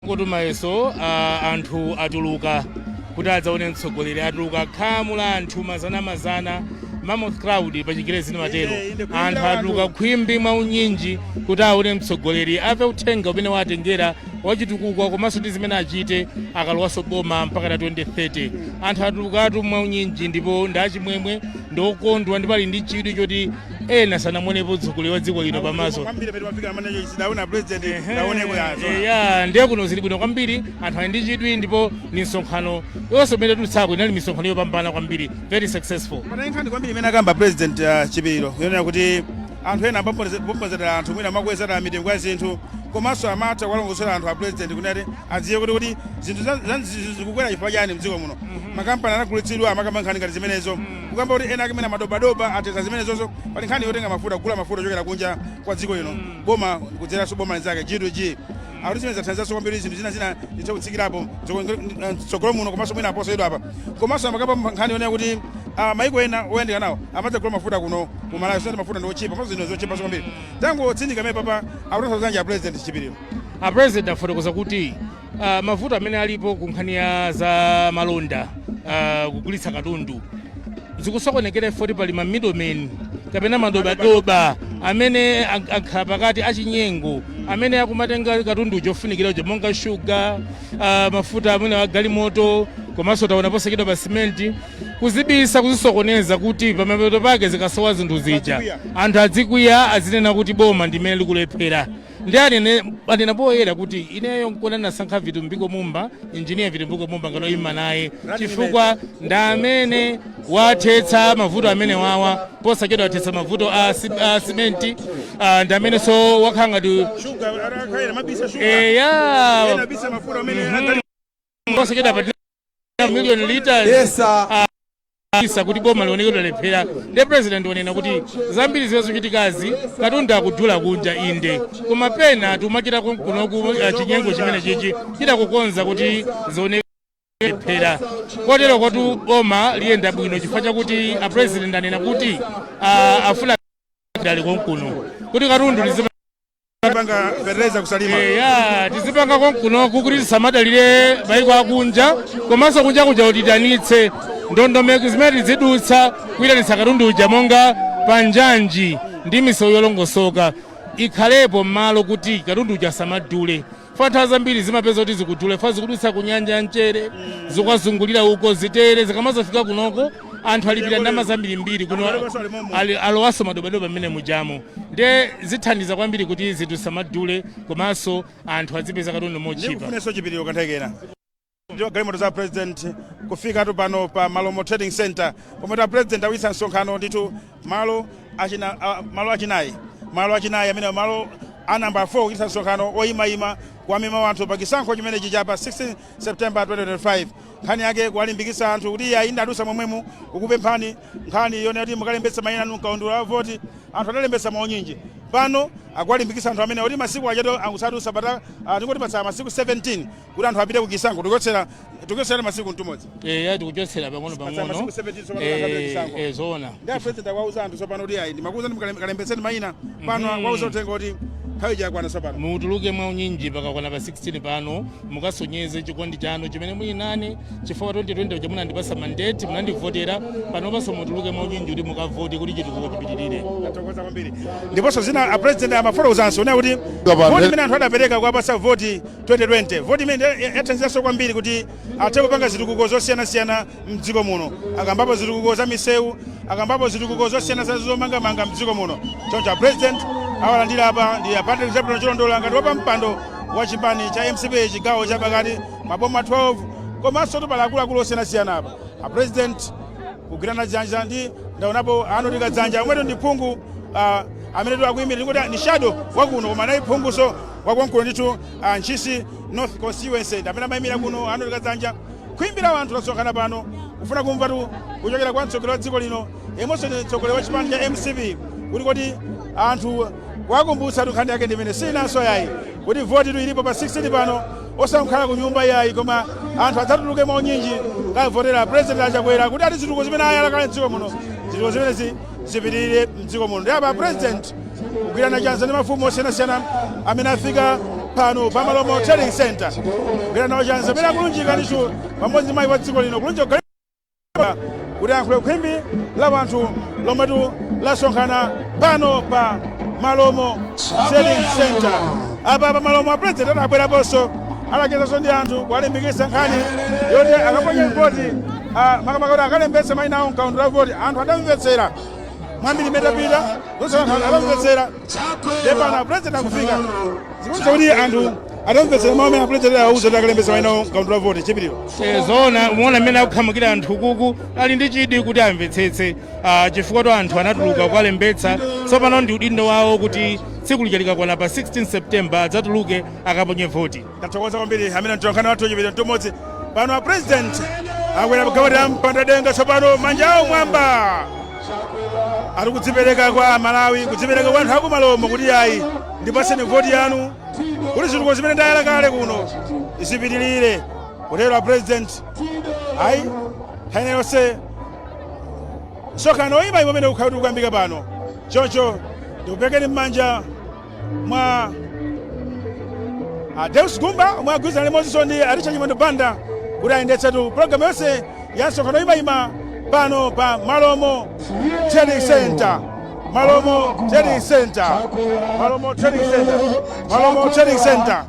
Kuti mayeso anthu atuluka kuti adzaone mtsogoleri atuluka khamu la anthu mazana mammoth crowd pa Chingerezi matero anthu atuluka khwimbi mwaunyinji kuti aone mtsogoleri ave uthenga umene watengera wachitukuko komanso ndi zimene achite akalowaso boma mpaka na 2030 anthu atulukatu mwaunyinji ndipo ndachimwemwe ndokondwa ndi pali ndi chidwi choti ena sanamuonepo mtsogoleri wa dziko lino pamaso ndiye kuno zili bwino kwambiri anthu ali ndi chidwi ndipo ni msonkhano yonse umene tutsako inali misonkhano yopambana kwambiri very successful. Kwambiri imene akamba president Chipiro yonena kuti anthu ena ambapozera anthu mwina makwezera mitembo ya zinthu komanso amata walongosera anthu a president kunati adziye kuti zinthu zikukwera chifukwa chani mdziko muno makampani anakulitsidwa amakamba nkhani ngati zimenezo kukamba kuti ena akimene madobadoba ateza zimenezonso pali nkhani yotenga mafuta kugula mafuta ochokera kunja kwa dziko lino boma kudzeraso boma lizake G2G akuti zimene zathandizaso kwambiri zinthu zina zitsikirapo tsogolo muno komanso mwina aposedwa apa komanso amakamba nkhani yonena kuti maiko ena oyendeka nawo amadzagula mafuta kuno ku Malawi sonse mafuta ndi ochipa komanso zinthu zochipa kwambiri tango tsindika mene papa akuti zanje a president Chipiro a president afotokoza kuti mafuta amene alipo ku nkhani ya za malonda kugulitsa katundu zikusokonekera ifoti pali ma middlemen kapena madobadoba amene akhala pakati achinyengo amene akumatenga katundu chofunikira monga sugar mafuta amene wa galimoto komanso taona posachedwa pa simenti kuzibisa kuzisokoneza kuti pamapeto pake zikasowa zinthu zija anthu adzikwiya azinena kuti boma ndimene likulephera ndi anena poyera kuti ineyo nkona nasankha Vitumbiko Mumba engineer Vitumbiko Mumba ngalo ima naye chifukwa nda amene wathetsa mavuto amene wawa posachedwa wathetsa mavuto a simenti ndi amene so wakhanga tu posachedwa pa million liters isa kuti boma lionekera lephera ndi president wanena kuti zambiri ziwe zochitikazi katundu akudula kunja inde koma pena tumachita kunoku chinyengo chimene chichi chidakukonza kuti zionekera lephera kotero kwatu boma liyenda bwino chifukwa chakuti a president anena kuti afuna dali konkuno kuti katundu panga fertilizer kusalima tizipanga konkuno kuti samadalire maiko akunja komanso kunja utitanitse ndondomeko zimene zidutsa kuyitanitsa katundu uja monga panjanji ndi misewu yolongosoka ikhalepo m'malo kuti katundu uja samadule fantha zambiri zimapeza kuti zikudule fa zikudutsa ku nyanja ya Mchere zikwazungulira uko zitere zikamazafika kunoko anthu alipira ndalama zambirimbiri kuno alowaso madobadoba mmene mujamo nde zithandiza kwambiri kuti zinthu samadule komanso anthu azipeza katundu mochipa. Ndikufunenso Chipiro kanthekera ndio galimoto za president kufika tu pano pa Malomo Trading Center pomwe ta president awisa msonkhano nditu malo achinayi amene malo a number 4 kuchita msonkhano oyimayima kuwamema anthu pa chisankho chimene chichapa 16 September 2025 nkhani yake kuwalimbikitsa anthu kuti ayinda adusa momwemu kukupemphani nkhani yone kuti mukalembetsa mayina anu mkaundula wa voti anthu adalembetsa maunyinji pano akuwalimbikitsa anthu amene kuti masiku acheto angusatu sabata tikoti patsala masiku 17 kuti anthu apite kuchisankho tikuchotsera masiku mtumodzi tikuchotsera pang'ono zona ndi president akuwauza anthu tsopano kuti ayi ndimakuwuzani mukalembetseni mayina pano akuwauza uthenga kuti mutuluke mwaunyinji pakakwana pa 16 pano mukasonyeze chikondi chanu chimene muli nane chifukwa 2020 uja munandipasa mandate munandivotera pano paso mutuluke mwaunyinji kuti mukavote kuti chitukuko chipitirire. Ndiponso zina a president amafotokozanso una kuti voti imene anthu adapereka kuwapasa voti 2020 voti imene yathandizaso kwambiri kuti athe kupanga zitukuko zosiyanasiyana mdziko muno akambapo zitukuko za misewu akambapo zitukuko zosiyanasiyana zomangamanga mdziko muno choncho a president awalandira apa ndi apatire zabwino chilondola ngati wapa mpando wa chipani cha MCP chigawo cha pakati maboma 12 komanso tupala akuluakulu osiyanasiyana apa a president kugwirana dzanja ndi ndaonapo anotika dzanja omweto ndi phungu amene akuyimira ndikuti ni shadow wakuno koma nayi phunguso wakonkuno ndithu Ntchisi North Constituency amene amayimira kuno anotika dzanja kuyimbira anthu lasonkhana pano kufuna kumvatu kuchokera kwa mtsogoleri wa dziko lino imonso ndi mtsogoleri wa chipani cha MCP kuti anthu wakumbutsa nkhani yake ndimene sinanso yayi kuti voti ilipo pa 16 pano osankhana ku nyumba yayi koma anthu adzatuluke mwaunyinji kavotera president Chakwera kuti ati zitukuko zimene ayalakale mdziko muno zitukuko zimene zipitirire mdziko muno ndi apa president kugwirana chanza ndi mafumu osiyanasiyana amene afika pano pa Malomo Trading Center ngera nawo chanza pera kulunjika ndicho pamodzi mai wa dziko lino kulunjika kuti akhule khwimbi la wanthu lomwetu lasonkhana pano pa Malomo Trading Center. Apa pa Malomo president adabweraponso alachezanso ndi anthu kuwalimbikitsa nkhani yoti akaponya voti makamaka akalembetsa mayina awo mkaundula voti anthu adamvetsera mwamilimeta pita zonse anthu adamvetsera ndepano president akufika zikuonetsa kuti anthu adamvetsera mawu amene president awuza kuti akalembetsa mayina awo mkaundula voti chipiriro zona muona mmene akukhamukira anthu kuku ali ndi chidi kuti amvetsetse chifukwa to anthu anatuluka kukalembetsa tsopano ndi udindo wawo kuti tsiku likakwana pa 16 September adzatuluke akaponye voti. Tathokoza kwambiri amene mtolankhani wathu chipiriro tumodzi pano a president akwera pagawati la mpanda denga tsopano manja awo mwamba ari kudzipereka kwa Malawi kudzipereka kwa anthu aku Malomo kuti ayi ndipaseni voti yanu kuti zituko zimene ndayala kale kuno zipitirire kutero a president ayi nkhani yonse msonkhano ima imene ukhala ukuyambika pano choncho ndikupekeni m'manja mwa Deus Gumba omwe agwirizana limodzinso ndi Aricha Nyimondo Banda kuti ayendetsetu programu yonse ya msonkhano ima pano pa Malomo Trading Center. Malomo Trading Center. Malomo Trading Center. Malomo Trading Center.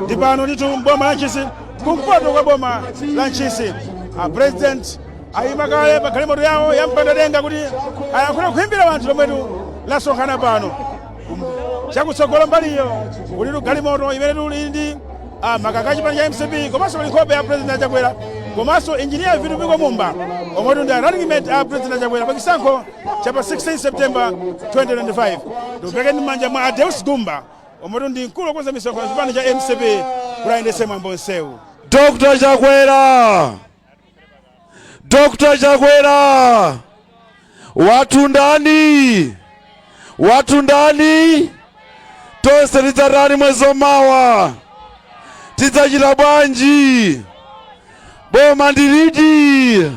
Ndi pano nditu mboma la Ntchisi kumpoto kwa boma la Ntchisi. A president ayima kale pa galimoto yawo ya mpanda denga kuti ayakhule kukhimbira wanthu lomwetu lasonkhana pano. Chakutsogolo mbaliyo kulitu galimoto imene tuli ndi makaka chipani cha MCP komanso kuli nkhope ya president Chakwera komanso engineer vitu biko mumba omwetu ndi running mate a president Chakwera pa chisankho cha pa 16 September 2025 ndikupekeni m'manja mwa Deus Gumba omwetu ndi mkulu wokonza misonkhano chipani cha MCP kuti ayendetse mwambo onsewu. Dr. Chakwera, Dr. Chakwera, watu ndani, watu ndani, tonse tidzatani mwezi omawa, tidzachita bwanji, boma ndiliti,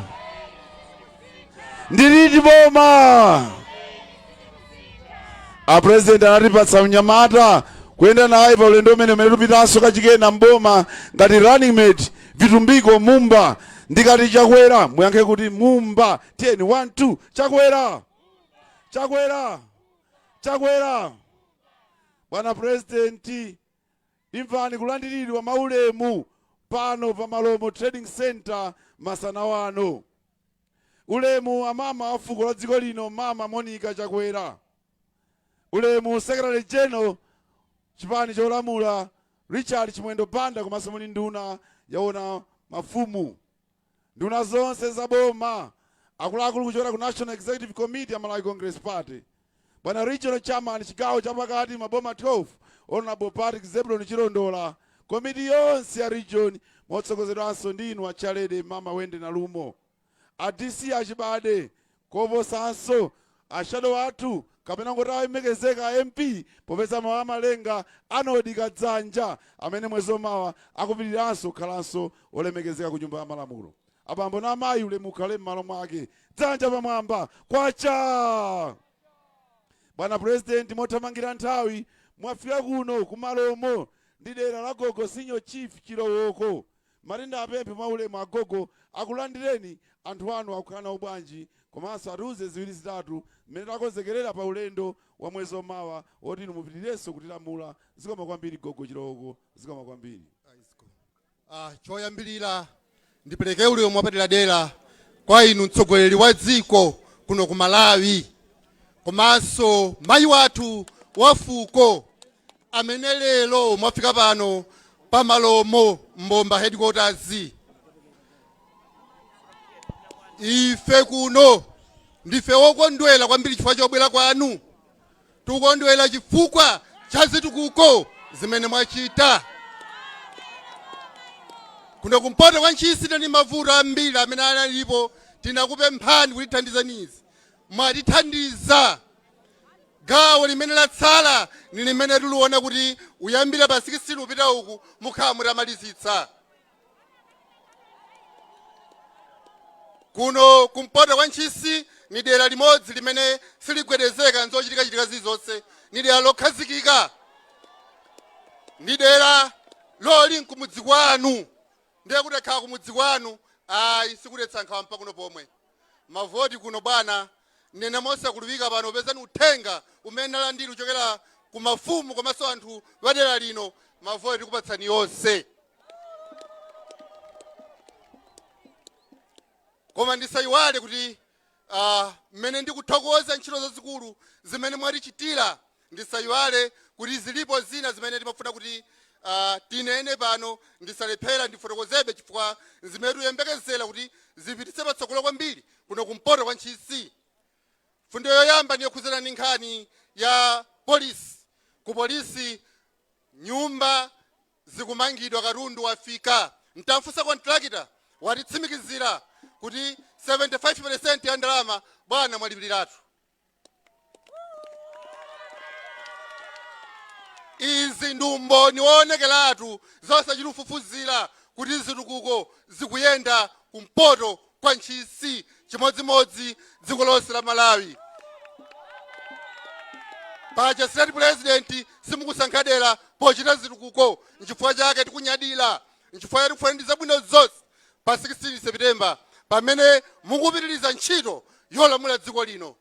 ndiliti boma. A president anatipatsa unyamata kuyenda naye pa ulendo umene tupitanso kachikena mboma ngati running mate vitumbiko mumba ndikati Chakwera muyankhe kuti mumba 10 1 2 Chakwera, Chakwera, Chakwera. Bwana president imvani kulandiridwa maulemu pano pa Malomo Trading Center masana wano. Ulemu amama wa fuko la dziko lino mama Monica Chakwera. Ulemu secretary general chipani cholamula Richard Chimwendo Banda komanso muli nduna yaona mafumu. Nduna zonse za boma akuluakulu kuchokera ku National Executive Committee ya Malawi Congress Party. Bwana regional chairman chigawo chapakati maboma 12 honorable Patrick Zebulon Chilondola. Komiti yonse ya region motsogozedwanso ndinu achalede mama Wende na Lumo. DC achibade koposanso ashado athu kapena ngoti ayimekezeka MP popeza mawa malenga anodika dzanja amene mwezi omawa akupitiranso khalanso olemekezeka ku nyumba ya malamulo. Abambo na amayi ulemu ukhale m'malo mwake dzanja pamwamba kwacha. Bwana president mothamangira nthawi mwafika kuno ku Malomo ndi dera la gogo senior chief Chilowoko malinda apemphe maulemu agogo akulandireni anthu anu akukhala ubwanji komanso atiuze ziwiri zitatu mmene takonzekerera pa ulendo wa mwezi omawa woti inu mupitirenso kutilamula. Zikoma kwambiri gogo Chilowoko, zikoma kwambiri. Choyambirira ndipereke ulemu wapaderadera kwa inu mtsogoleri wa dziko kuno ku Malawi komanso mayi wathu wafuko amene lero mwafika pano pa Malomo mbomba headquarters. Ife kuno ndife wokondwera kwambiri chifukwa chobwera kwanu. Tukondwera chifukwa cha zitukuko zimene mwachita. Kuno kumpoto kwa Ntchisi ndi mavuto ambiri amene analipo tinakupemphani kuti thandizanizi. Mwatithandiza. Gawo limene latsala ni limene tuluona kuti uyambira pa 16 upita uku mukhala mutamalizitsa. Kuno kumpoto kwa Ntchisi ni dera limodzi limene siligwedezeka nzochitika zilizonse, ni dera lokhazikika. ndi dera loli nkumudzi kwanu ndiye kuti khala kumudzi kwanu ayi sikuletsa nkhawa mpaka kuno pomwe mavoti kuno bwana nene mosa kuluvika pano pezani uthenga umene alandira uchokera ku mafumu komanso anthu badera lino mavoti kupatsani yonse koma ndisayiwale kuti mmene ndikuthokoza ntchito zazikulu zimene mwatichitira ndisayiwale kuti zilipo zina zimene timafuna kuti tinene pano ndisalephera ndifotokozebe chifukwa zimene tikuyembekezera kuti zipititse patsogolo kwambiri kuno kumpoto kwa Ntchisi. Fundo yoyamba ndiyo kuzana ndi nkhani ya polisi. Ku polisi nyumba zikumangidwa katundu wafika. Mtamfusa kontrakita watitsimikizira kuti 75% ya ndalama bwana mwalipiratu. Izi ndumbo niwonekeratu zonse chilufufuzira kuti zitukuko zikuyenda kumpoto kwa Ntchisi chimodzimodzi dziko lonse la Malawi. Paja State President simukusankhadera pochita zitukuko nchifukwa chake tikunyadira nchifukwa tikufaniza bwino zonse pa 16 September pamene mukupitiriza ntchito yolamula dziko lino.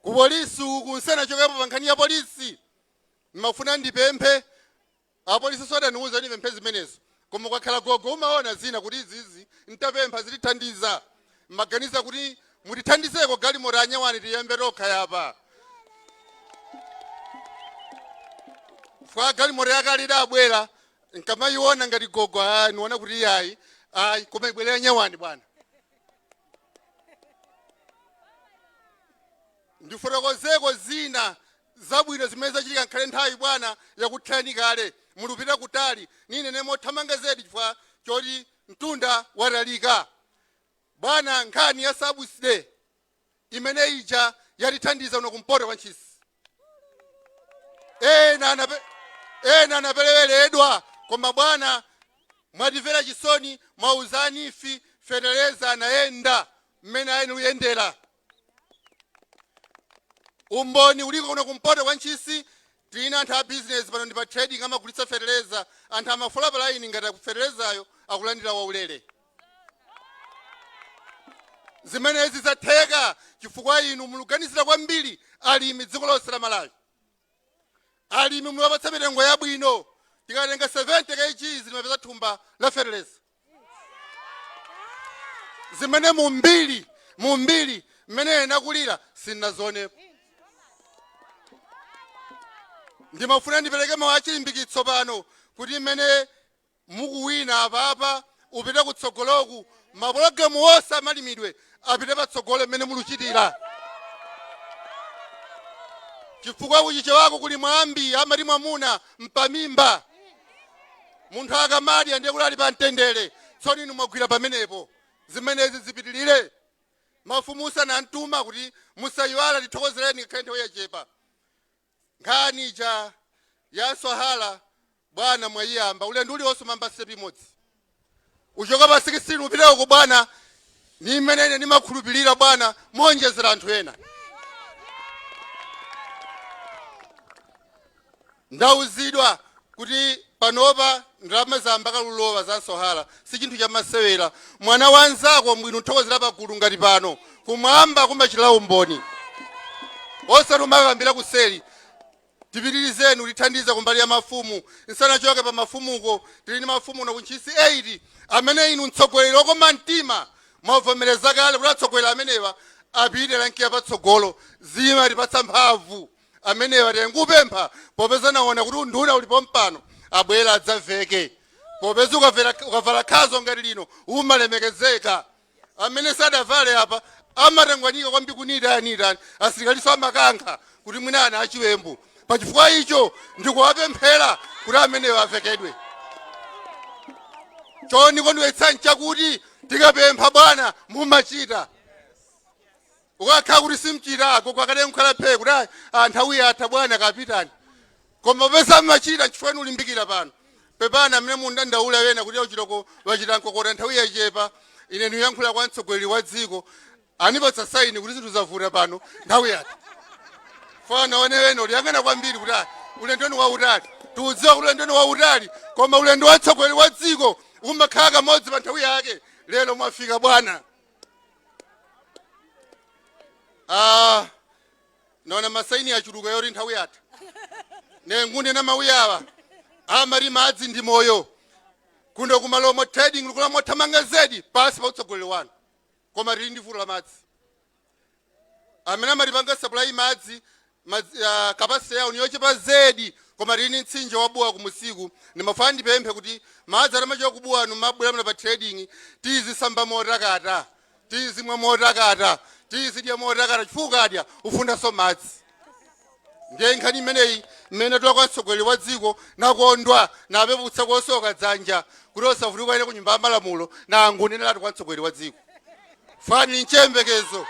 Ku polisi kunsena chokepo pa nkhani ya polisi mafuna ndipemphe apolisi soda niuza ni pemphe zimenezo koma kwakhala gogo umaona zina kuti izizi ntapempha zilithandiza maganiza kuti mutithandizeko galimoto anyawani tiyembe tokha yapa fwa galimoto yakali idabwera nkamayiona ngati gogo niona kuti yayi koma ibwera anyawani bwana. Ndifotokozeko zina zabwino zimene zachitika nkhale nthawi bwana yakuthani kale mulupita kutali nine nemothamanga zedi chifukwa choti mtunda watalika bwana. Nkhani ya sabuside imene ija yatithandiza uno kumpoto kwa Ntchisi ena anapeleweledwa koma bwana mwatimvera chisoni mwauzani ifi feteleza anayenda mmene ayeni uyendera. Umboni uliko kuno kumpoto kwa Ntchisi tina anthu a business pano ndi pa trading amagulitsa feteleza anthu amafula pa line ngati akufetelezayo akulandira waulere. Zimenezi zatheka chifukwa inu muluganizira kwambiri alimi dziko lonse la Malawi. Alimi mulapatsa mitengo yabwino tikatenga 70 kg zimapeza thumba la feteleza zimene mumbiri mmene nakulira sinazoonepo. Ndimafuna ndipereke mawu achilimbikitso pano kuti mmene mukuwina apapa upite kutsogoloku mapulogalamu wonse amalimidwe apite patsogolo mmene muluchitira. Chifukwa kuchiche wako kuli mwambi amati mwamuna mpamimba munthu akamadya ndiye kuti ali pa mtendere tsoni inu mwagwira pamenepo. Zimenezi zipitilire mafumu sanantuma kuti musayiwala tithokozereni ngakhale nthawi yachepa. Nkhani ija ya Swahili bwana mwayiyamba ulendo uliwonse mamba sepi imodzi uchoka pa 16 upiteko ku bwana ni mmene ndimakhulupirira bwana monjezera anthu ena. Ndauzidwa kuti panopa ndalama za Mpaka lulowa za Swahili si chinthu cha masewera. Mwana wanzako mwinu nthokozera pagulu ngati pano kumwamba kumachitira umboni osati umakambira kuseli. Tipitirizeni ulithandiza kumbali ya mafumu nsanachoke pa mafumuko tili ni mafumu na ku Ntchisi 8 amene inu mtsogoleri okoma mtima mwavomereza kale kuti atsogoleri amenewa apite lankiya patsogolo zima tipatsa mphamvu amenewa tengupempha popeza naona kuti unduna ulipo mpano abwera adzaveke popeza ukavala khazo ngati lino umalemekezeka. Amene sadavale apa amatangwanika kwambiri kunida anita asilikaliso amakankha kuti mwinana achiwembu. Pachifukwa icho ndikuwapemphera kuti amenewa avekedwe. Choni kondiwetsa chakuti tikapempha bwana mumachita. Ukakhala kuti simchitako kwakale mkhala phe kuti nthawi yatha bwana kapitani. Koma popeza mumachita chifukwa ulimbikira pano. Pepana amene mundandaula wena kuti uchitoko wachita nkokota nthawi yachepa ine ndiyankhula kwa mtsogoleri wa dziko anipatsa saini kuti zinthu zavuta pano nthawi yatha. fana oneweno liyangana kwambiri kuti ulendoni wa utali tuudziwa kuti ulendoni wa utali koma ulendo wa mtsogoleri wa dziko umakhala kamodzi pa nthawi yake. Lero mwafika bwana. Naona masaini achuluka yori nthawi yatha nengunde na mawu awa amari madzi ndi moyo kuno ku Malomo trading lukula mothamanga zedi pasi pa utsogoleri wanu koma lili ndi vuto la madzi amene amalipanga supply madzi kapasite yawo niyochepa zedi koma lili mtsinje wabuwa kumusiku nimafana ndipemphe kuti madzi atamachoka kubuwa anu mabwera pa trading tizisamba motakata tizimwa motakata tizidya motakata chifukwa adya ufunda so madzi. Ndiye nkhani imeneyi mmene tulakwa mtsogoleri wa dziko nakondwa napeputsa kosoka dzanja kuti osavulika ine ku nyumba ya malamulo na angunenera kwa mtsogoleri wa dziko. Fani nchembekezo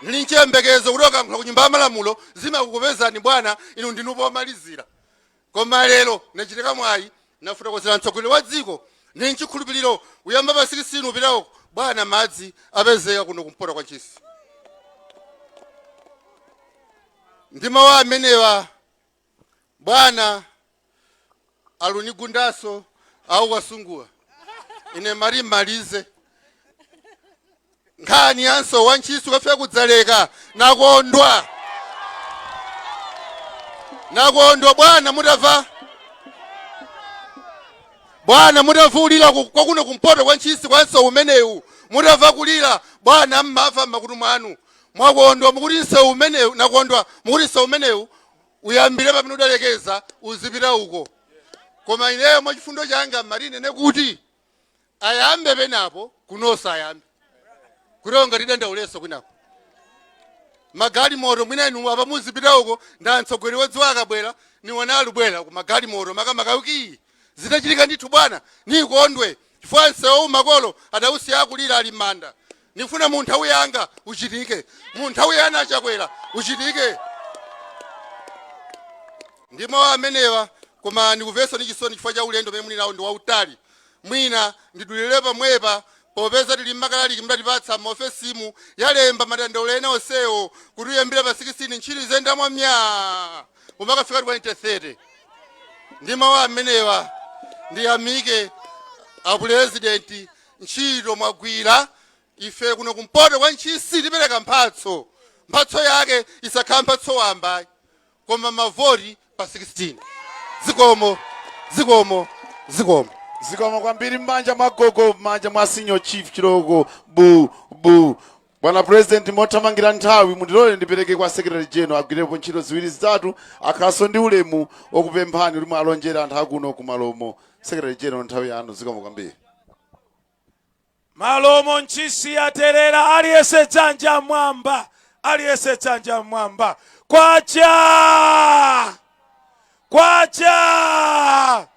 kuti okankhula ku nyumba ya malamulo zimakukupezani bwana inu ndinupo omalizira. Koma lero nachitika mwayi nafotokozera mtsogoleri wa dziko ni nchikhulupiriro uyamba pa 16 upitawo bwana madzi apezeka kuno kumpoto kwa Ntchisi. Ndima wa amenewa bwana alunigundaso au wasungua ine mari malize nkhani yanso wa Ntchisi ukafika kudzaleka nakondwa bwana mutava bwana mutavulira kwa kuno kumpoto kwa Ntchisi kwanso umenewu mutava kulira bwana mmafa mmakutu mwanu mwakondwa mukutinsa umenewu nakondwa mukutinsa umenewu uyambire pamene udalekeza uzipita uko. Koma ineyo mwachifundo changa marine nekuti ayambe penapo kunosa ayambe kuronga tidandauleso kwinapo magali moto mwina inu apa muzipita uko nda mtsogoleri wa dziko akabwera niwona alubwera ku magali moto makamakaukii zitachitika ndithu bwana nikondwe chifukwa nsewu makolo adausiya akulira ali m'manda. Nifuna mu nthawi yanga uchitike mu nthawi yana Chakwera uchitike. Ndimo amenewa koma ndikuvesa ni chisoni chifukwa cha ulendo pamene muli nawo ndi wautali mwina ndidulire pamwepa popeza tili Mpaka mdatipatsa maofesimu yalemba madandaulo ena onsewo kuti uyambire pa 16 ntchito zenda mwamya umakafika 2030. Ndimo amenewa ndiyamike apresident ntchito mwagwira ife kuno kumpoto kwa Ntchisi tipereka mphatso yake isakhala mphatso wamba koma mavoti pa 16. Zikomo kwambiri m'manja magogo m'manja mwa senior chief Chiloko bu bwana president mothamangira nthawi mundilole ndipereke kwa secretary general agwirepo ntchito ziwiri zitatu akhaso ndi ulemu okupemphani kuti mwalonjera anthu akuno ku Malomo. Secretary general nthawi yanu. Zikomo kwambiri. Malomo Ntchisi aterera aliyese dzanja mwamba kwacha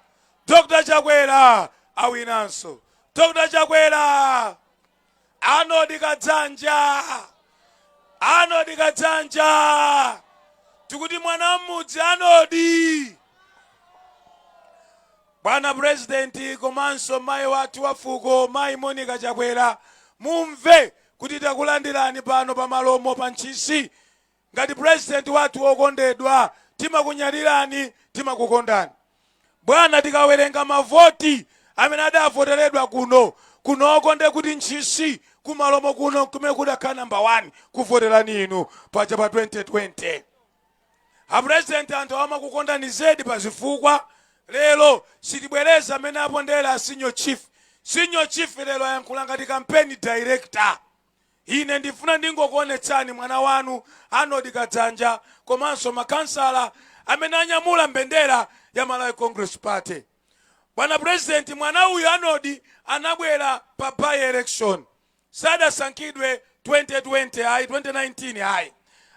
Dr. Chakwera awinanso. Dr. Chakwera anodika dzanja tikuti mwana mmudzi anodi. Bwana president komanso mayi wathu wafuko mayi Monica Chakwera mumve kuti takulandirani pano pa Malomo pa Ntchisi ngati president wathu okondedwa timakunyalirani timakukondani. Bwana tikawerenga mavoti amene adavoteredwa kuno okonde kuti Ntchisi ku Malomo kuno kumene kudakhala number 1 kuvoterani inu paja pa 2020. President anthu amakukondani zedi pa zifukwa lelo sitibwereza amene apondera senior chief lelo ayankhula ngati campaign director. Ine ndifuna ndingokuonetsani mwana wanu anodika dzanja komanso makansala amene anyamula mbendera ya Malawi Congress Party. Bwana president mwana uyu anodi anabwera pa by election sadasankhidwe 2020 2019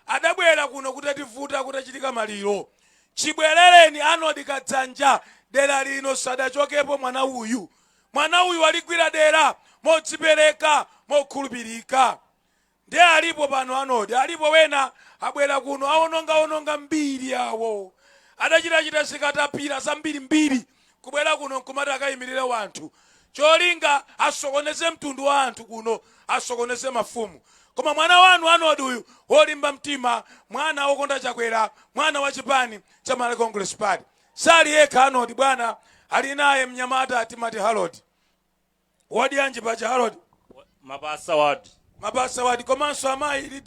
adabwera kuno kutativuta kutachitika maliro. Chibwerereni anodika dzanja dera lino sadachokepo mwana uyu aligwira dera modzipereka mokhulupirika. Ndiye alipo pano anodi alipo wena abwera kuno aononga mbiri yawo adachita zikatapira zambiri kubwera kuno nkumati akayimirire wanthu cholinga asokoneze mtundu wa anthu kuno asokoneze mafumu koma mwana wanu Arnold uyu wolimba mtima, mwana wokonda Chakwera, mwana wa chipani cha Malawi Congress Party. Sali yekha Arnold bwana, ali naye mnyamata Timothy Harold. Wadi yanji pacha Harold? Mapasa wadi. Mapasa wadi. Komanso amayi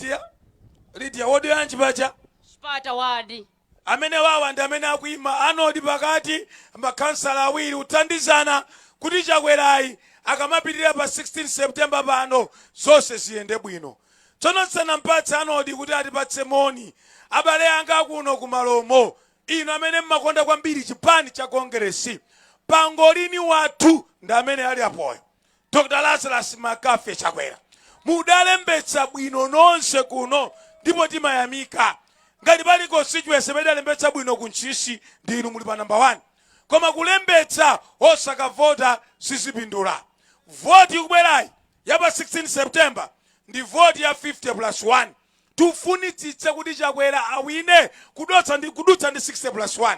Lydia wadi yanji pacha? Spata wadi. Amene wawa ndi amene akuima Arnold pakati makansala awiri utandizana kuti Chakwerayi akamapitirira pa 16 September pano zonse ziyende bwino. Tsono mpatse Arnold kuti atipatse moni abale anga kuno ku Malomo, ino amene mmakonda kwambiri chipani cha Kongresi. Pangolini wathu ndi amene ali apoyo, Dr. Lazarus Makafe Chakwera. Mudalembetsa bwino nonse kuno ndipo timayamika. Ngati pali constituency imene alembetsa bwino ku Ntchisi ndi inu muli pa number 1. Koma kulembetsa osakavota sizipindula. Voti ikubwerayi ya pa 16 September ndi voti ya 50+1. Tufunitsitse kuti Chakwera awine kudutsa ndi 60+1.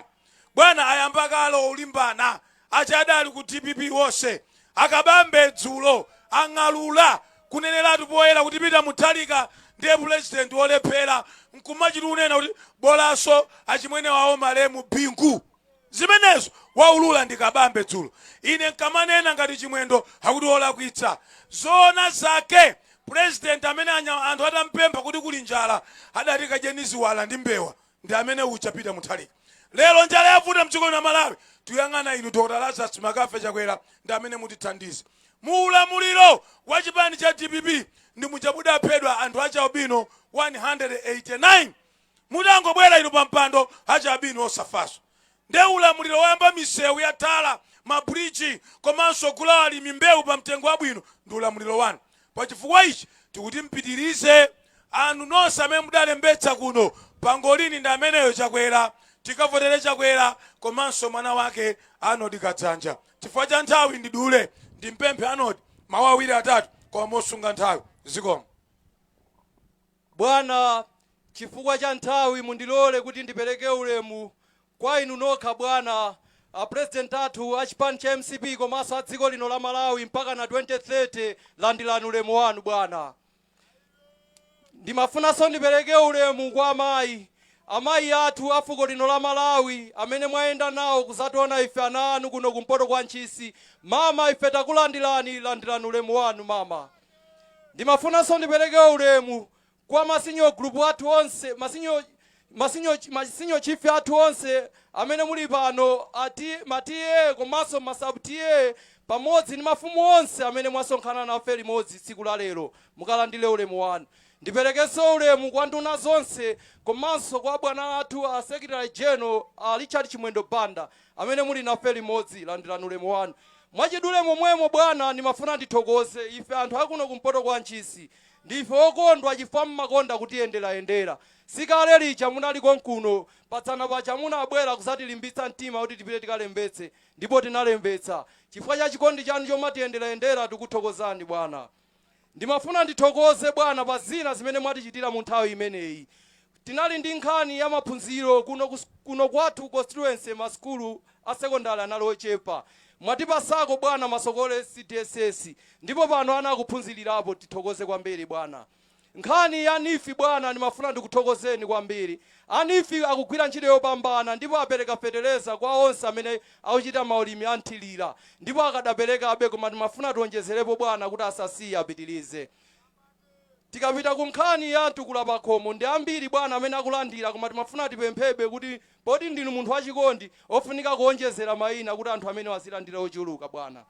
Bwana ayamba kalo ulimbana achadali ku TPP wonse akabambe dzulo ang'alula kuneneratu poyera kuti pita Mutharika ndiye president wolephera nkumachitu unena kuti bolaso achimwene wawo Malemu Bingu. Zimenezo waulula ndikabambe dzulo. Ine nkamanena ngati chimwendo hakuti wolakwitsa. Zona zake president amene anthu atampempha kuti kuli njala adati kadyenizi wala ndi mbewa ndi amene ucha pita Mutharika. Lero njala yavuta mdziko la Malawi, tuyang'ana inu Dr. Lazarus Makafe Chakwera ndi amene mutithandize. Muulamuliro wa chipani cha TPP ndi muchabuda aphedwa anthu acha ubino 189. Mutangobwera inu pa mpando acha ubino osafaso. Nde ulamuliro wayamba misewu ya tala, mabridge, komanso kulawa mimbewu pa mtengo wabwino ndi ulamuliro wanu. Pa chifukwa ichi tikuti mpitirize anu nonse amene mudalembetsa kuno pangolini ndi ameneyo Chakwera, tikavotere Chakwera komanso mwana wake Arnold Kadzanja. Chifukwa cha nthawi ndidule ndimpemphe Arnold mawu awiri atatu koma mosunga nthawi. Zikomo. Bwana, chifukwa cha nthawi mundilole kuti ndipereke ulemu kwa inu nokha bwana, president athu achipani cha MCP komanso a dziko lino la Malawi mpaka na 2030 landilani ulemu wanu bwana. Ndimafunanso ndipereke ulemu kwa amayi athu a fuko lino la Malawi amene mwayenda nawo kuzationa ife ana anu kuno kumpoto kwa Ntchisi. Mama, ife takulandilani, landilani ulemu wanu mama. Ndimafunanso ndipereke ulemu kwa masinyo group athu onse, masinyo chief athu onse amene muli pano, matiye komanso masabutiye pamodzi ndi mafumu onse amene mwasonkhana nafe limodzi tsiku la lero, mukalandile ulemu wanu. Ndiperekenso ulemu kwa nduna zonse komanso kwa bwana athu a Secretary General Richard Chimwendo Banda amene muli nafe limodzi, landilani ulemu wanu. Mwachidule momwemo bwana, ndimafuna ndithokoze ife anthu akuno kumpoto kwa Ntchisi. Ndife okondwa chifukwa mmakonda kutiyendera. Sikale licha munali konkuno patsana pacha munabwera kusatilimbitsa mtima kuti tipite tikalembetse, ndipo tinalembetsa. Chifukwa cha chikondi chanu chomatiyendera tikuthokozani bwana. Ndimafuna ndithokoze bwana pa zina zimene mwatichitira mu nthawi imeneyi. Tinali ndi nkhani ya maphunziro kuno kwathu constituency maskulu a secondary analochepa. Mwatipasako bwana masokole CTSS ndipo pano ana akuphunzirirapo, tithokoze kwambiri bwana. Nkhani ya nifi bwana, ndimafuna ndikuthokozeni kwambiri. Anifi akugwira ntchito yopambana ndipo apereka feteleza kwa onse amene akuchita maulimi anthilira, ndipo akadapereka abe koma ndimafuna tionjezerepo bwana kuti asasiye apitilize. Tikapita ku nkhani ya Ntukula Pakhomo ndi ambiri bwana amene akulandira, koma timafuna tipemphebe kuti poti ndinu munthu wachikondi ofunika kuonjezera mayina kuti anthu amene wazilandira ochuluka bwana.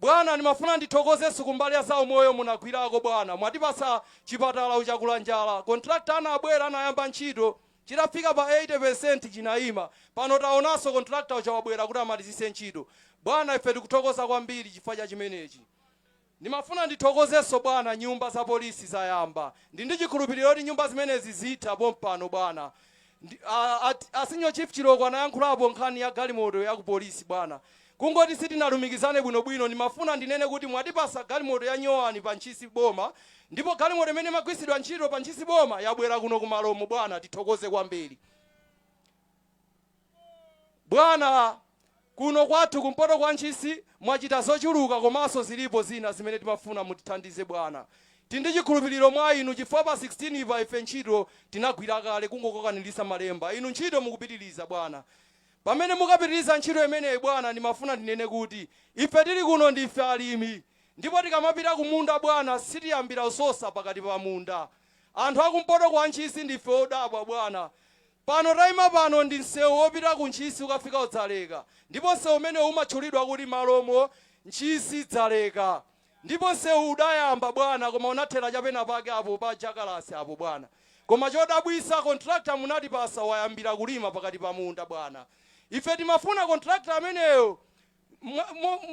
Bwana, ndimafuna ndithokozenso kumbali ya zawo moyo munagwirako bwana. Mwatipasa chipatala chakulanjala, contractor anabwera anayamba ntchito, chitafika pa 80% chinayima. Pano taonanso contractor chawabwera kuti amalizise ntchito. Bwana, ife tikuthokoza kwambiri chifukwa cha chimenechi. Ndimafuna ndithokozenso bwana nyumba za polisi zayamba. Ndi chikhulupiriro kuti nyumba zimenezi zitha pompano bwana. Asinyo chief Chiloko anayankhulapo nkhani ya galimoto ya ku polisi bwana. Kungoti sitinalumikizane bwinobwino, ndimafuna ndinene kuti mwatipasa galimoto ya nyowani pa Ntchisi boma, ndipo galimoto imene magwisidwa ntchito pa Ntchisi boma yabwera kuno ku Malomo bwana, tithokoze kwambiri. Bwana, kuno kwathu kumpoto kwa Ntchisi mwachita zochuluka komanso zilipo zina zimene timafuna mutithandize bwana. tindi chikhulupiriro mwa inu chifukwa pa 16 ipa ife ntchito tinagwira kale kungokokanilisa malemba. Inu ntchito mukupitiriza bwana. Pamene mukapitiriza ntchito imeneyi bwana, ndimafuna ndinene kuti ife tili kuno ndife alimi, ndipo tikamapita kumunda bwana sitiyambira usosa pakati pa munda. Anthu akumpoto kwa Ntchisi ndife odabwa bwana. Pano taima pano ndi msewu wopita ku Ntchisi ukafika udzaleka, ndipo msewu umene umatchulidwa kuti Malomo Ntchisi dzaleka. Ndipo msewu udayamba bwana, koma unathera chapena pake apo pa Jakalasi apo bwana. Koma chodabwisa contractor munatipasa wayambira kulima pakati pa munda bwana. Ife timafuna contractor ameneyo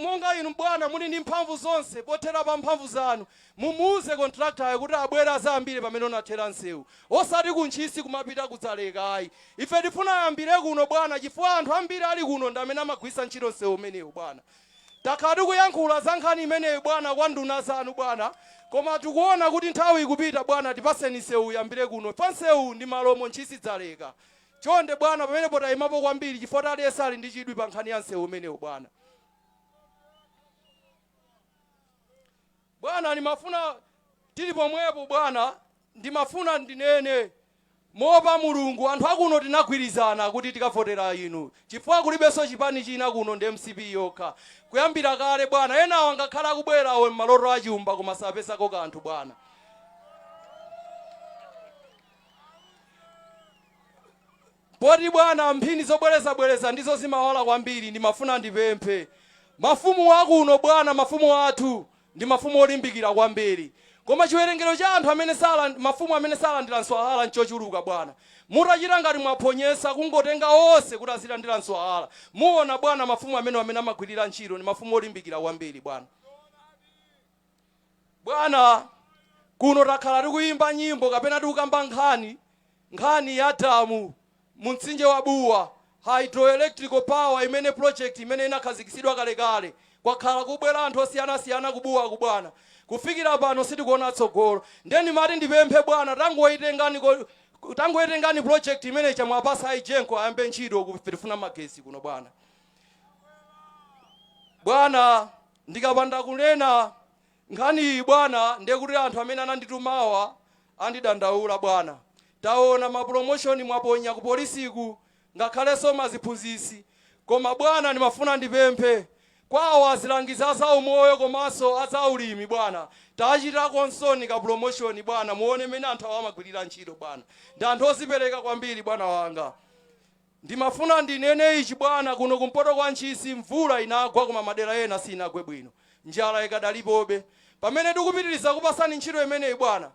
monga inu bwana muli ndi mphamvu zonse pothera pa mphamvu zanu, mumuuze contractor kuti abwera azambire pamene unathera msewu, osati ku Ntchisi kumapita kudzaleka ayi. Ife tifuna ayambire kuno bwana, chifukwa anthu ambiri ali kuno ndi amene amagwisa ntchito msewu umenewu bwana. Takhala tikuyankhula za nkhani imeneyi bwana kwa nduna zanu bwana, koma tikuona kuti nthawi ikupita bwana, tipaseni msewu uyambire kuno. Pa msewu ndi Malomo Ntchisi dzaleka. Chonde bwana pamene potayimapo kwambiri chifukwa taliyense ali ndi chidwi pa nkhani ya msewu umenewu bwana. Bwana ndimafuna tili pomwepo bwana, ndimafuna ndinene moopa Mulungu anthu akuno tinagwirizana kuti tikavotera inu, chifukwa kulibenso chipani china kuno ndi MCP yokha. Kuyambira kale bwana, enawo angakhala akubwerawo m'maloto achumba koma sapesako kanthu bwana. Poti bwana mphini zobwereza ndizo zimawala kwambiri, ndimafuna ndipemphe mafumu akuno bwana, mafumu athu ndi mafumu olimbikira kwambiri, koma chiwerengero cha anthu amene mafumu amene salandira nswalala nchochuluka bwana. Mutachita ngati mwaphonyesa kungotenga onse kuti azilandira nswalala, muona bwana mafumu amene amagwirira ntchito ndi mafumu olimbikira kwambiri bwana. Bwana kuno takhala tikuyimba nyimbo kapena tikukamba nkhani ya damu mu mtsinje wa Buwa, hydroelectrical power imene project imene inakhazikitsidwa kalekale. Kwakhala kubwera anthu osiyana-siyana kubuwa kubwana, kufikira pano sitikuona tsogolo. Ndeni mati ndipemphe bwana, tangoyitengani project imene chamwapasa aijenko ayambe ntchito kutifuna magesi kuno bwana. Bwana ndikapanda kunena nkhani bwana, ndekuti anthu amene ananditumawa andidandaula bwana. Taona ma promotion mwaponya ku polisiku ngakhalenso maziphunzisi, koma bwana ndimafuna ndipemphe kwawo azilangiza za umoyo komanso azaulimi bwana, tachita konsoni ka promotion bwana, muone mene anthu amagwirira ntchito bwana, ndi anthu ozipereka kwambiri bwana wanga. Ndimafuna ndinene ichi bwana, kuno kumpoto kwa Ntchisi mvula inagwa koma madera ena sinagwe bwino, njala ikadalipobe. Pamene tikupitiriza kupasani ntchito imeneyi bwana,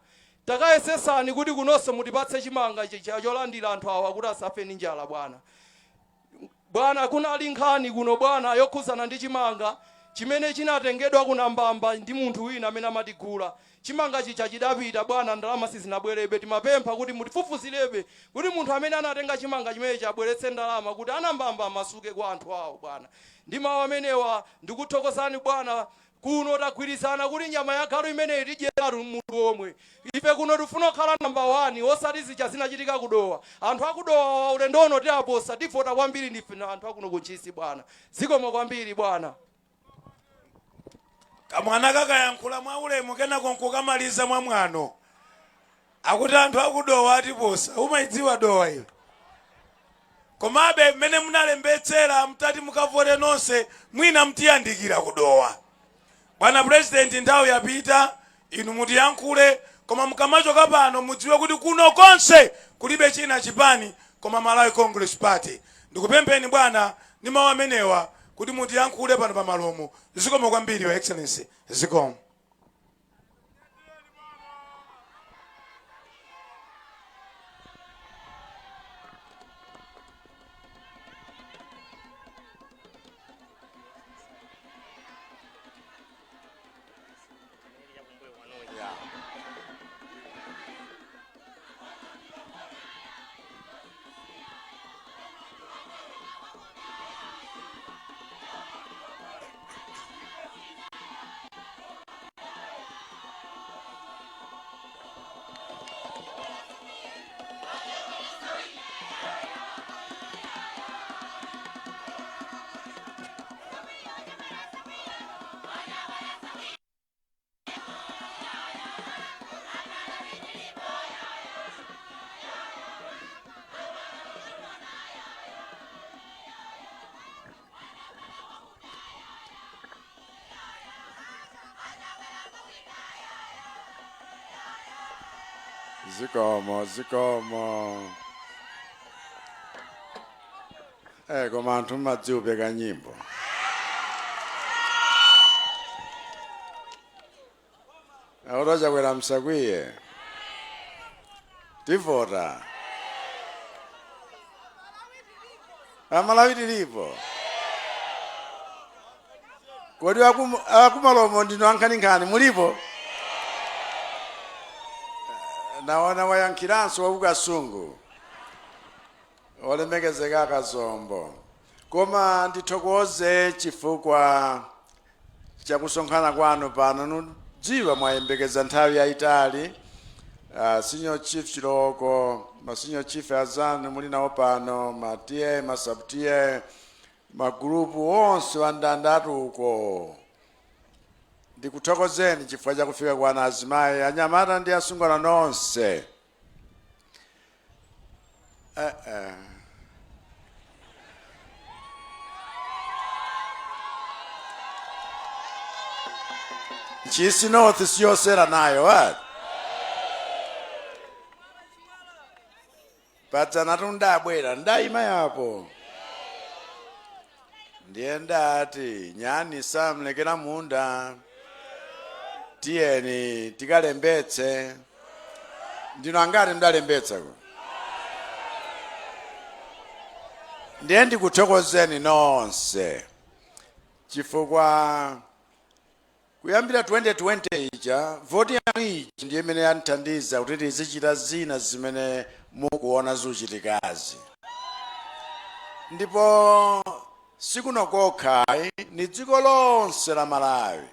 takayesesani kuti kunonso mutipatse chimanga cholandira anthu awa kuti asafe ndi njala bwana. Bwana kunali nkhani kuno bwana yokhuzana ndi chimanga chimene chinatengedwa kunambamba ndi munthu wina amene amatigula. Chimanga chicha chidapita bwana, ndalama sizinabwerebe. Timapempha kuti mutifufuzirebe kuti munthu amene anatenga chimanga chimene chabweretse ndalama kuti anambamba amasuke kwa anthu awo bwana. Ndi mawu amenewa ndikuthokozani bwana, kuno tagwirizana kuti nyama ya galu imeneyi tidyeratu munthu omwe. Ife kuno tifuna kukhala namba 1 osati zija zinachitika kudowa. Anthu akudowa ulendo ono tiaposa tivota kwambiri ndife na anthu akuno ku Ntchisi bwana. Zikomo kwambiri bwana. Kamwana kakayankhula mwa ulemu kenako nkukamaliza mwa mwano. Akuti anthu akudowa atiposa. Umaidziwa dowa iyo. Komabe mmene munalembetsera mtati mukavote nonse mwina mtiyandikira kudowa. Bwana President nthawi yapita, inu mutiyankhule, koma mukamachoka pano mudziwe kuti kuno konse kulibe china chipani koma Malawi Congress Party. Ndikupempheni bwana ndi mawu amenewa kuti mutiyankhule pano pa Malomo. Zikomo kwambiri Your Excellency. Zikomo. zikomo. Koma anthu madziupe ka nyimbo. Ahora Chakwera msakwiye. Tivota. Malawi tilipo. Kodi Malomo ndino ankhaninkhani mulipo? Naona wayankhiranso wakukasungu. Olemekezeka Kazombo. Koma ndithokoze chifukwa chakusonkhana kwanu pano. Dziwa mwayembekeza nthawi yayitali. Senior Chief Chiloko, Senior Chief Azan muli nawo pano, matiye, masabtiye, magrupu onse wandandatu uko. Ndikuthokozeni chifukwa cha kufika kwa azimayi, anyamata ndi asungwana nonse. Ntchisi North siyosera nayo, what? Patsana tundabwera ndayima yapo. Ndiye ndati nyani samlekera munda. Tiyeni tikalembetse. Ndino angati mdalembetsa ko. Ndiye ndikuthokozeni nonse. Chifukwa kuyambira 2020 ija voti yangu ndiye imene yanithandiza kuti tizichita zina zimene mukuona zuchitikazi. Ndipo sikunokokha ni dziko lonse la Malawi.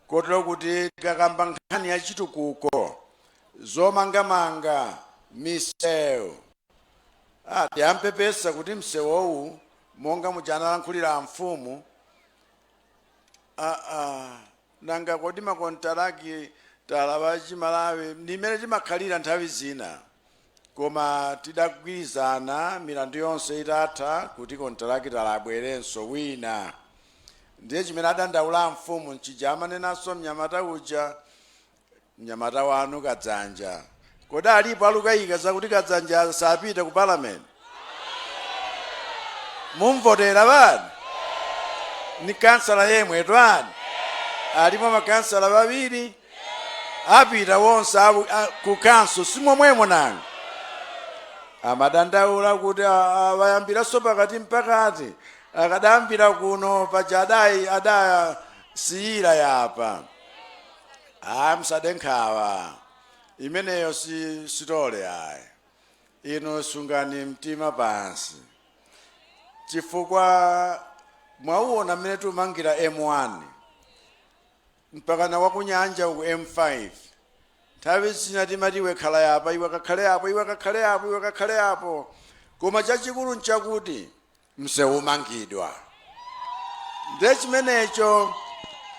Kotero kuti tikakamba nkhani ya chitukuko zomangamanga misewu. Tiyamphepesa kuti msewowu monga muchanalankhulira mfumu. Nanga kodi makontaraki talaba Malawi ndimene timakhalira nthawi zina. Koma tidagwirizana milandu yonse itatha kuti kontaraki talabwerenso wina. Ndiye chimene adandaula mfumu nchijama nenanso mnyamata uja mnyamata wanu Kadzanja. Kodi alipo alukayika zakuti Kadzanja sapite ku parliament? Mumvotera bani? Ni kansala yemwe twani. Alipo makansala babiri. Apita wonse ku kanso simomwemo nanga. Amadandaula kuti bayambira pakati mpakati. Akadambira kuno pachadai adaya siira yapa. Msadenkhawa. Imeneyo sitole ayi. Ino sungani mtima pansi. Chifukwa mwauona mmene tumangira M1. Mpaka na wakunyanja ku M5. Nthawi zina timati iwe khala yapa, iwe kakhale apo, iwe kakhale apo, iwe kakhale apo. Koma chachikulu nchakuti msewu umangidwa. Ndiye chimenecho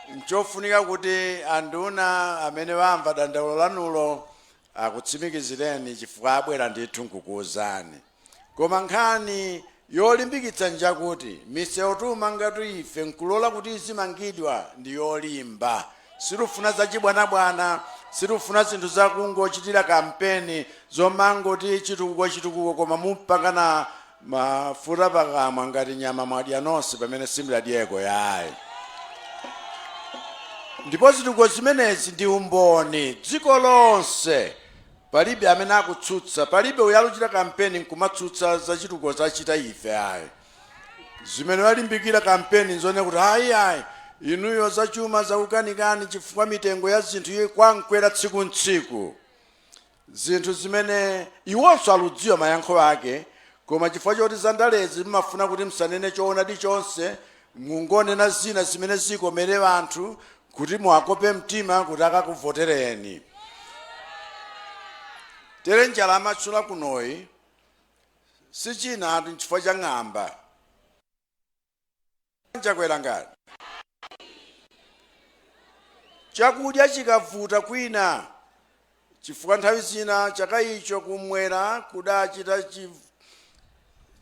nchofunika kuti anduna amene wamva dandaulo lanulo akutsimikizireni chifukwa abwera ndithu nkukuwuzani. Koma nkhani yolimbikitsa njakuti misewu tumangatu ife nkulola kuti izimangidwa ndi yolimba. Sirufuna zachibwanabwana, sirufuna zinthu zakungochitira kampeni zomangoti chitukuko koma Mpaka mafuta pakamwa ngati nyama mwadya nonse pamene simuladyeko yayi. Ndipo zitukuko zimenezi ndi umboni dziko lonse. Palibe amene akutsutsa, palibe uyaluchita kampeni nkumatsutsa za chitukuko zachita ife ayi. Zimene walimbikira kampeni nzone kuti ayi inuyo zachuma zaukanikani chifukwa mitengo ya zinthu kwankwera tsiku ntsiku. Zinthu zimene iwonso aludziwa mayankho ake. Koma chifukwa choti zandalezi mumafuna kuti msanene choonadi chonse, mungonena zina zimene zikomere anthu kuti muwakope mtima kuti akakuvotereni. Tere njala amatchula kunoyi sichina anthu chifukwa cha ng'amba. Chakwera ngati chakudya chikavuta kwina chifukwa nthawi zina chaka icho kumwera kudachita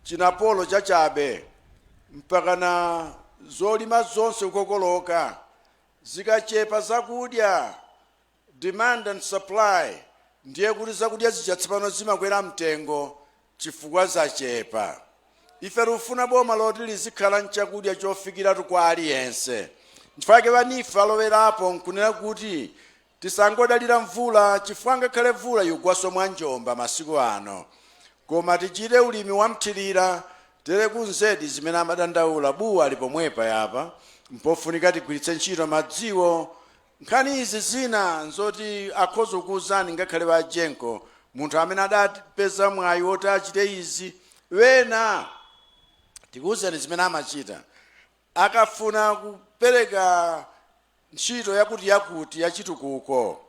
chinapolo chachabe mpaka na zolima zonse kukokoloka zikachepa zakudya, demand and supply, ndiye kuti zakudya zija tsopano zimakwera mtengo chifukwa zachepa. Ife rufuna boma loti lizikhala nchakudya chofikiratu kwa aliyense. Nchifake vanifa alowerapo nkunena kuti tisangodalira mvula chifukwa ngakhale mvula yugwaso mwa njomba masiku ano. Koma tichite ulimi wamthirira tere kunzedi zimene amadandaula buwa lipomwepa yapa mpofunika tigwiritse ntchito madziwo. Nkhani izi zina nzoti akhoza kukuwuzani ngakhale vajenko munthu amene adapeza mwayi woti achite izi wena tikuwuzani zimene amachita akafuna kupereka ntchito yakuti yachitukuko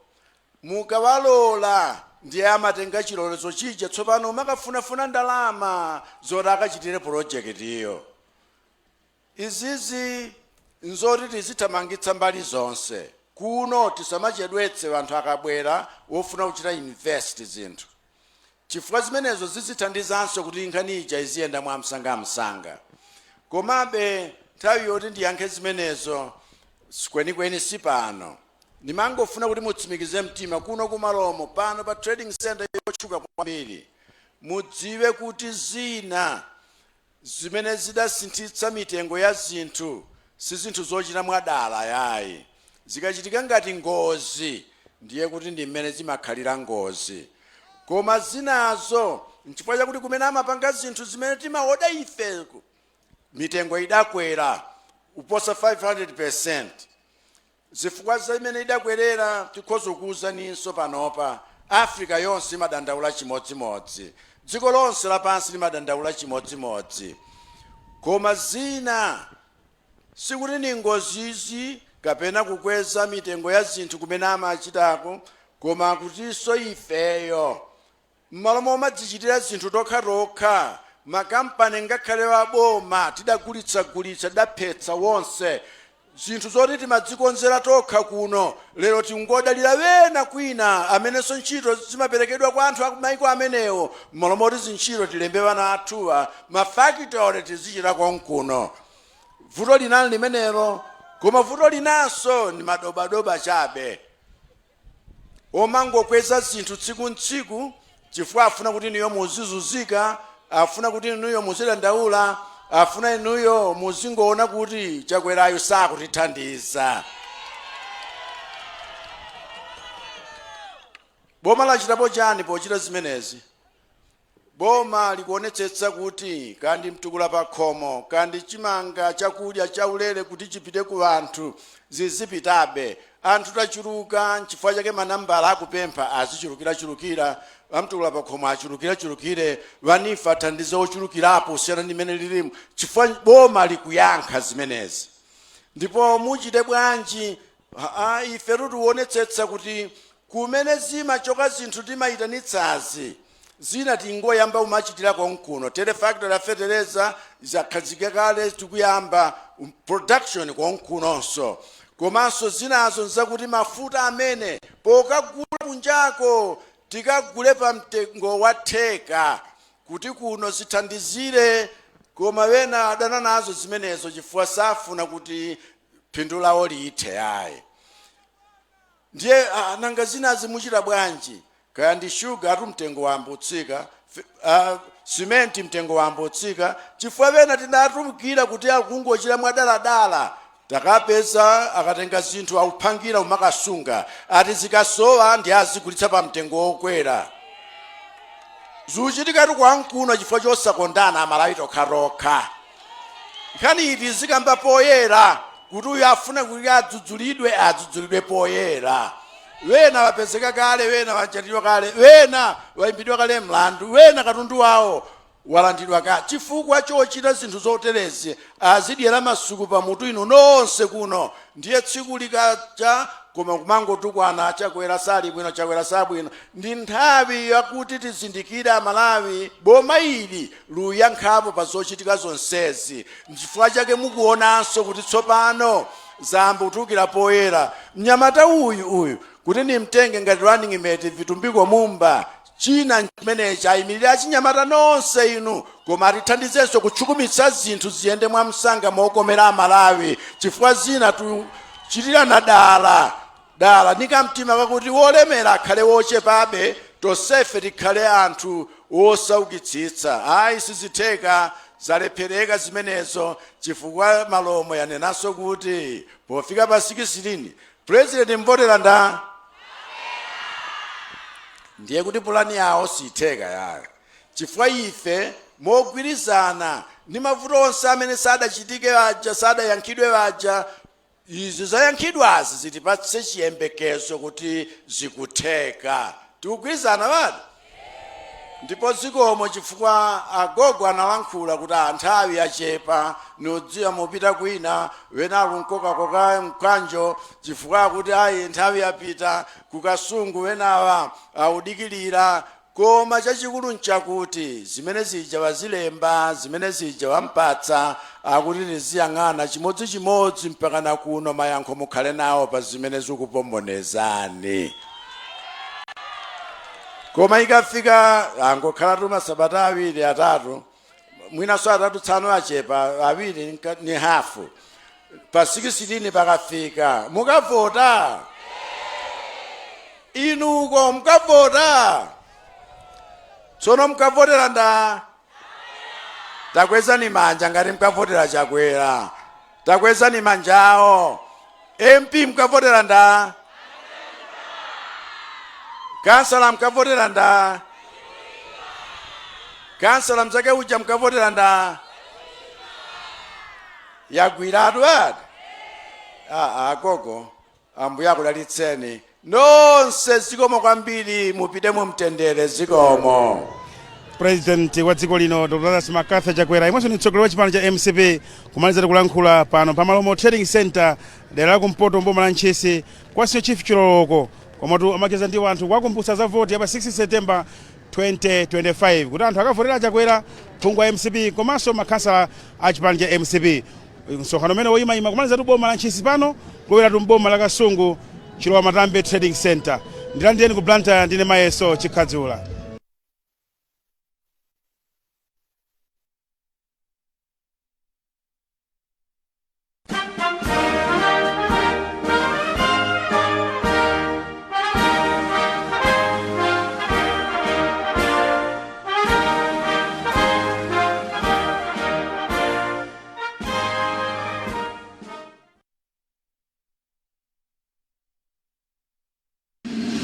mukawalola ndiye amatenga chilolezo chija tsopano makafunafuna ndalama zoti akachitire projekti iyo. Izizi nzoti tizithamangitsa mbali zonse kuno tisamachedwetse vanthu akabwera wofuna kuchita invest zinthu chifukwa zimenezo zizithandizanso kuti nkhani ija iziyenda mwa msanga. Komabe nthawi yoti ndiyankhe zimenezo kwenikweni sipano. Ndimangofuna kuti mutsimikize mtima kuno ku Malomo pano pa trading center yotchuka kwambiri mudziwe kuti zina zimene zidasinthitsa mitengo ya zinthu si zinthu zochita mwadala yayi. Zikachitika ngati ngozi ndiye kuti ndi mmene zimakhalira ngozi. Koma zinazo nchifukwa chakuti kumene amapanga zinthu zimene timaoda ife mitengo idakwera uposa 500%. Zifukwa zimene idakwerera tikhoza kuwuzaninso panopa Africa yonse imadandaula chimodzimodzi. Dziko lonse lapansi limadandaula chimodzimodzi. Koma zina sikuti ni ngozizi kapena kukweza mitengo ya zinthu kumene amachitako koma kutiso ifeyo Malomo madzichitira zinthu tokha makampani ngakhale waboma tidagulitsa daphetsa wonse zinthu zoti timadzikonzera tokha kuno lero tingodalira wena kwina amenenso ntchito zimaperekedwa kwa anthu akumaiko amenewo Malomo kuti zintchito tilembe vana athuwa mafactory tizichita konkuno. Vuto linali limenelo koma vuto linanso ni madobadoba chabe omangokweza zinthu tsiku ntsiku chifukwa afuna kuti niyo muzizuzika afuna kuti niyo muzidandaula afuna inuyo muzingoona kuti Chakwerayo sakutithandiza. Boma lachitapo chani pochita zimenezi? Boma likuonetsetsa kuti kandi mtukula pa khomo kandi chimanga chakudya chaulere kuti chipite ku anthu zizipitabe. Anthu tachuluka nchifukwa chake manambala akupempha azichulukira amtukula pa khomo achulukire vanifa thandizo ochulukirapo siyana ndi mene lilimu chifukwa boma likuyankha zimenezi. Ndipo muchite bwanji ife tikuonetsetsa kuti kumene zimachoka zinthu timayitanitsazi zina tingoyamba umachitira konkuno tere factory fetereza zakhazika kale tikuyamba production konkunonso. Komanso zinazo nzakuti mafuta amene pokagula kunjako tikagule pa mtengo wa theka kuti kuno zithandizire koma wena adana nazo zimenezo chifukwa safuna kuti phindu lawo liithe ayi. Ndiye nanga zinazi muchita bwanji? Kaya ndi sugar mtengo wambutsika simenti mtengo wambutsika chifukwa wena tidatumikira kuti akungochira mwadala takapeza akatenga zinthu aupangira umakasunga ati zikasowa ndi azigulitsa pa mtengo wokwera. Zuchitika kwankuno chifukwa chosakondana amalawi tokha. Nkhani iti zikamba poyera kuti uyu afuna kuti adzudzulidwe poyera. Wena wapezeka kale wena wachatidwa kale wena waimbidwa kale mlandu wena katundu wawo walandidwa kale chifukwa chochita zinthu zoterezi azidyera masuku pa mutu ino nonse kuno ndiye tsiku likacha koma kumangotukwana Chakwera sali bwino Chakwera sabwino. Ndi nthawi yakuti tizindikire Amalawi boma ili luyankhapo pa zochitika zonsezi nchifukwa chake mukuonanso kuti tsopano zambutukira poyera mnyamata uyu kuti nimtenge ngati running mate vitumbiko mumba china chimenechi ayimirira achinyamata nonse inu koma atithandizenso kutchukumitsa zinthu ziyende mwa msanga mokomera Amalawi chifukwa zina tuchitira na dala nikamtima kakuti wolemera akhale wochepabe tosefe tikhale anthu wosaukitsitsa. Ayi sizitheka zalephereka zimenezo chifukwa Malomo yanenanso kuti pofika pa 16 president mvotera nda ndiye kuti pulani yawo sitheka yayo chifukwa ife mogwirizana ni mavuto onse amene sadachitike aja sadayankhidwe aja izi zayankhidwazi zitipatse chiyembekezo kuti zikutheka. Tikugwirizana bado? Ndipo zikomo chifukwa agogo analankhula kuti nthawi yachepa nodziwa mopita kwina wena alunkoka mkanjo chifukwa kuti ayi nthawi yapita kukasungu wenawa audikilira. Koma chachikulu nchakuti zimene zija wazilemba zimene zija wampatsa akuti niziyang'ana chimodzimodzi mpaka na kuno mayankho mukhale nawo pa zimene zikupomonezani. Koma ikafika angokhala tuma sabata awiri atatu mwinaso atatu tsano achepa awiri ni hafu pa 16 pakafika mukavota inuko mukavota. Tsono mukavotera nda takweza ni manja ngati mukavotera Chakwera takweza ni manjawo. MP mukavotera nda kansala mukavotera nda kansala mzake uja mukavotera nda yagwiratu ati agogo ambuya akudalitseni nonse zikomo kwambiri mupite mu mtendere zikomo. President wa dziko lino Dr. Mpaka Chakwera imwenso ni mtsogoleri wa chipani cha MCP kumaliza kulankhula pano pa Malomo Trading Center dera la kumpoto mboma la Ntchisi kwasiyo chief chiloloko komatu amakeza ndi anthu kwakumbutsa za voti ya pa 6 September 2025 kuti anthu akavotera Chakwera phungu wa MCP komanso makhansala a chipani cha MCP. Msonkhano umene woyimayima kumaliza boma la Ntchisi pano kulowera boma la Kasungu Chilowa Matambe Trading Center. Ndilandiyeni ku Blantyre ndine mayeso chikhadzula.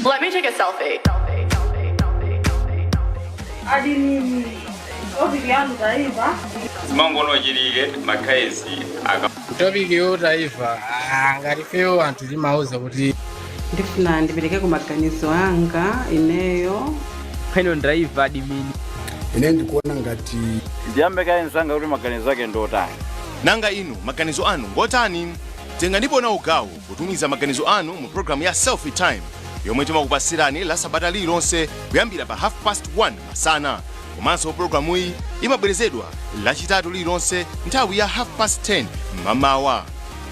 Let me take a selfie. Simangono chilile makaezi Topic yotaifa ngati feo anthu timauza kuti ndifuna ndipereke ku maganizo anga ineyo pano driver admin ine ndikuona ngati ndiyambe kaenzanga kuti maganizo ake ndotani. Nanga inu maganizo anu ngotani? Tenga ndipo na ugawo kutumiza maganizo anu mu program ya Selfie Time yomwe timakupasirani la sabata lilonse kuyambira pa 1:30 masana. Komanso programu iyi imabwerezedwa lachitatu lilonse nthawi ya 10:30 mamawa.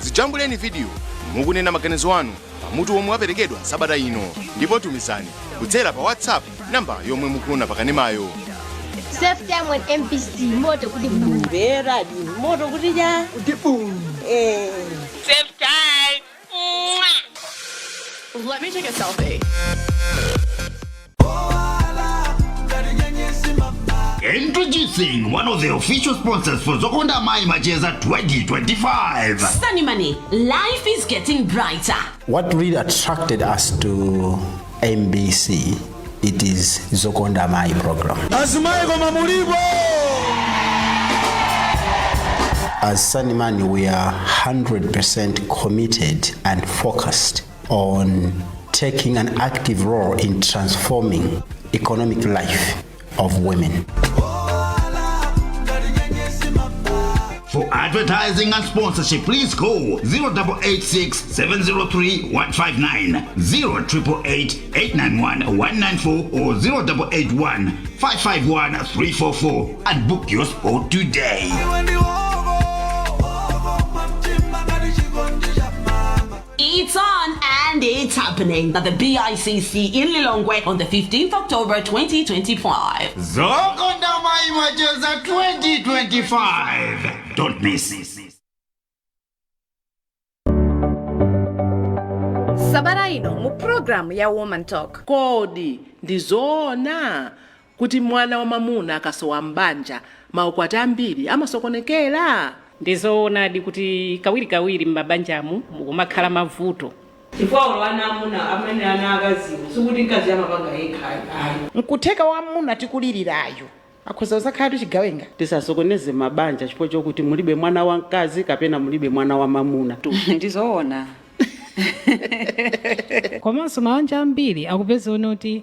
Zijambuleni video mukunena maganizo anu pamutu omwe waperekedwa sabata ino ndipo tumizani kudzera pa WhatsApp namba yomwe mukuona pakanemayo. Self time with MPC moto kuti Vera di moto kuti ja kuti boom. Self time. Let me take a selfie. Introducing one of the official sponsors for Zokonda Mai Macheza 2025. Sunny Money, life is getting brighter. What really attracted us to MBC, it is Zokonda Mai program. As Sunny Money, we are 100% committed and focused on taking an active role in transforming economic life of women. For advertising and sponsorship, please call 0886 703 159, 0888 891 194 or 0881 551 344 and book your spot today. It's on and it's happening at the BICC in Lilongwe on the 15th October 2025. Zokonda Mai Macheza 2025. Don't miss it. sabata ino mu programu ya Woman Talk. Kodi ndizoona kuti mwana wa mamuna akasowa mbanja maukwati ambiri amasokonekera? Ndizoonadi kuti kawirikawiri m'mabanjamu mukumakhala mavuto. Chifukwa ana amuna amene ana akaziwo sikuti mkazi amapanga yekha ayi. Nkutheka wa amuna tikulirirayo akhoza usakhala chigawenga. Tisasokoneze mabanja chifukwa chokuti mulibe mwana wa mkazi kapena mulibe mwana wa mamuna. Ndizoona. Komanso mabanja ambiri akupeza kuti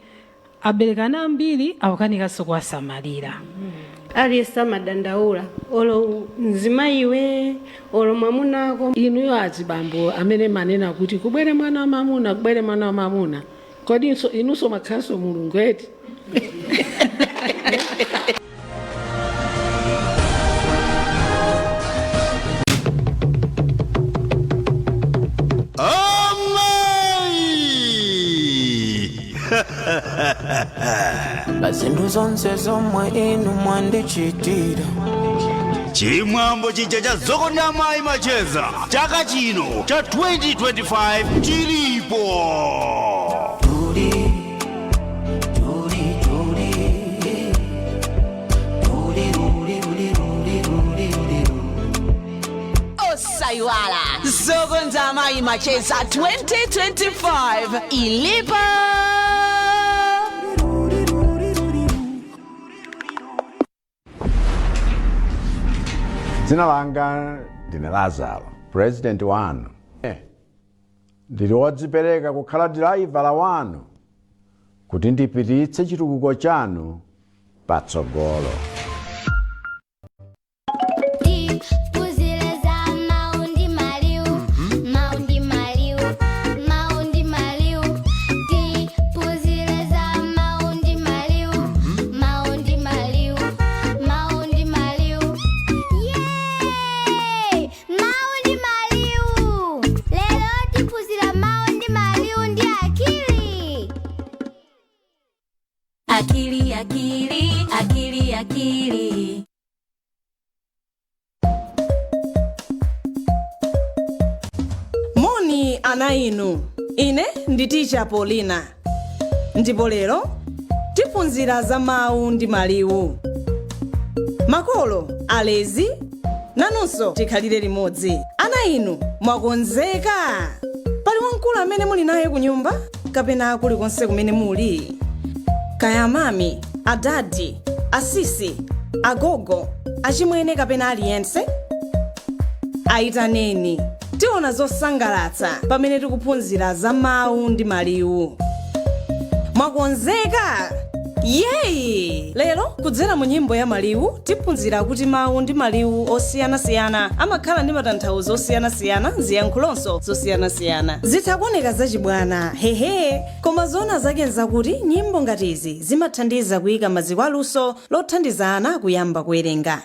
aberekana ambiri awukanikanso kuwasamalira. Aliyense amadandaula olo mzimayiwe olo mwamunako. Inuyo azibambo amene manena kuti kubwere mwana wa mamuna kubwere mwana wa mamuna, kodi inunso makhalanso mulungu eti? Bazindu zonse zomwe inu mwandichitira. Chimwambo chija cha zokonda amayi macheza chaka chino cha 2025 chilipo. Osaiwala zokonda amayi macheza 2025 ilipo. Dzina langa ndine Lazaro, president wanu. Ndili wodzipereka kukhala driver wanu kuti ndipititse chitukuko chanu patsogolo. Akili. Moni ana inu, ine ndi Teacher Paulina. Ndipo lero tiphunzira za mawu ndi maliwu. Makolo, alezi, nanunso tikhalire limodzi. Ana inu, mwakonzeka? Pali wamkulu amene muli naye ku nyumba kapena kulikonse kumene muli? Kaya mami, adadi, asisi, agogo, achimwene kapena aliyense? Aitaneni, tiona zosangalatsa pamene tikuphunzira za mawu ndi maliwu. Mwakonzeka? Yeyi! Lero kudzera mu nyimbo ya maliwu tiphunzira kuti mawu ndi maliwu osiyanasiyana amakhala ndi matanthauzo osiyanasiyana, ziyankhulonso zosiyanasiyana. Zitha kuoneka zachibwana, hehe, koma zoona zake nzakuti nyimbo ngati izi zimathandiza kuyika maziko aluso lothandiza ana kuyamba kuwerenga.